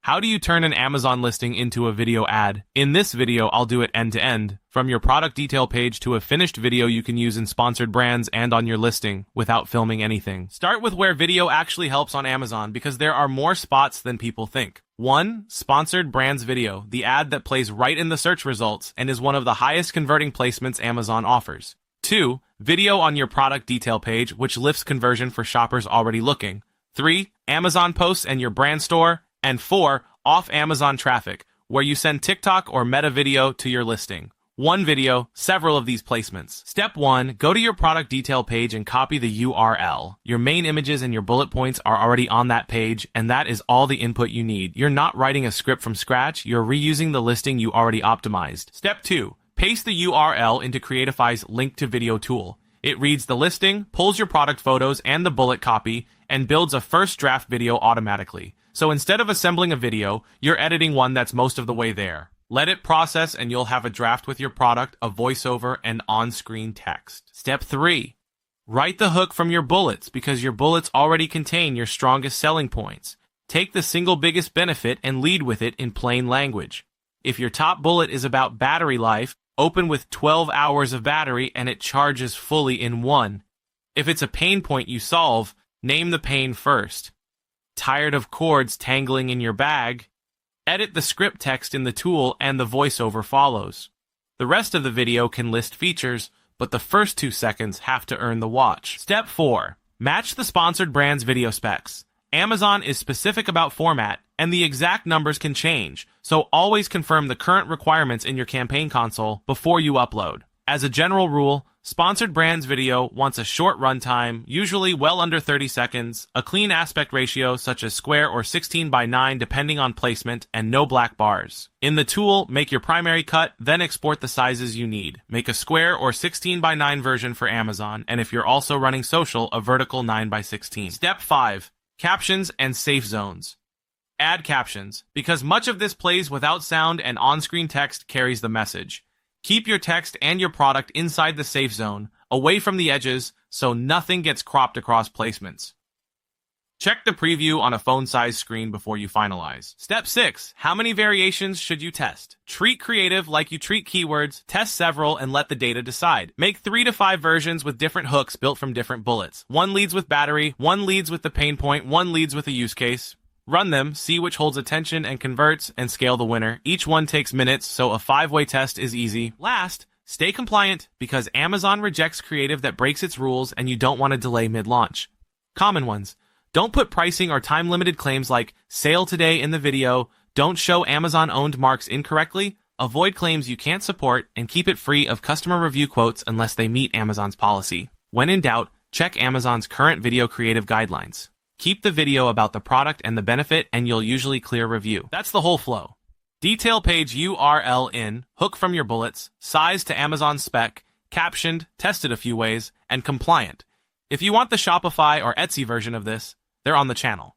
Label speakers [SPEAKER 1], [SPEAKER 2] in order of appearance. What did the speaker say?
[SPEAKER 1] How do you turn an Amazon listing into a video ad? In this video, I'll do it end-to-end, from your product detail page to a finished video you can use in sponsored brands and on your listing, without filming anything. Start with where video actually helps on Amazon because there are more spots than people think. 1. Sponsored brands video, the ad that plays right in the search results and is one of the highest converting placements Amazon offers. 2. Video on your product detail page, which lifts conversion for shoppers already looking. 3. Amazon posts and your brand store. And 4. Off Amazon traffic, where you send TikTok or Meta video to your listing. One video, several of these placements. Step 1. Go to your product detail page and copy the URL. Your main images and your bullet points are already on that page, and that is all the input you need. You're not writing a script from scratch, you're reusing the listing you already optimized. Step 2. Paste the URL into Creatify's link to video tool. It reads the listing, pulls your product photos and the bullet copy, and builds a first draft video automatically. So instead of assembling a video, you're editing one that's most of the way there. Let it process and you'll have a draft with your product, a voiceover, and on-screen text. Step 3. Write the hook from your bullets because your bullets already contain your strongest selling points. Take the single biggest benefit and lead with it in plain language. If your top bullet is about battery life, open with 12 hours of battery and it charges fully in 1. If it's a pain point you solve, name the pain first. Tired of cords tangling in your bag? Edit the script text in the tool and the voiceover follows. The rest of the video can list features, but the first 2 seconds have to earn the watch. Step 4. Match the sponsored brand's video specs. Amazon is specific about format, and the exact numbers can change, so always confirm the current requirements in your campaign console before you upload. As a general rule, sponsored brands video wants a short runtime, usually well under 30 seconds, a clean aspect ratio such as square or 16:9 depending on placement, and no black bars. In the tool, make your primary cut, then export the sizes you need. Make a square or 16:9 version for Amazon, and if you're also running social, a vertical 9:16. Step 5. Captions and safe zones. Add captions, because much of this plays without sound and on-screen text carries the message. Keep your text and your product inside the safe zone, away from the edges, so nothing gets cropped across placements. Check the preview on a phone-sized screen before you finalize. Step 6. How many variations should you test? Treat creative like you treat keywords, test several, and let the data decide. Make 3 to 5 versions with different hooks built from different bullets. One leads with battery, one leads with the pain point, one leads with a use case. Run them, see which holds attention and converts, and scale the winner. Each one takes minutes, so a 5-way test is easy. Last, stay compliant, because Amazon rejects creative that breaks its rules and you don't want to delay mid-launch. Common ones. Don't put pricing or time-limited claims like sale today in the video. Don't show Amazon-owned marks incorrectly. Avoid claims you can't support, and keep it free of customer review quotes unless they meet Amazon's policy. When in doubt, check Amazon's current video creative guidelines. Keep the video about the product and the benefit, and you'll usually clear review. That's the whole flow. Detail page URL in, hook from your bullets, size to Amazon spec, captioned, tested a few ways, and compliant. If you want the Shopify or Etsy version of this, they're on the channel.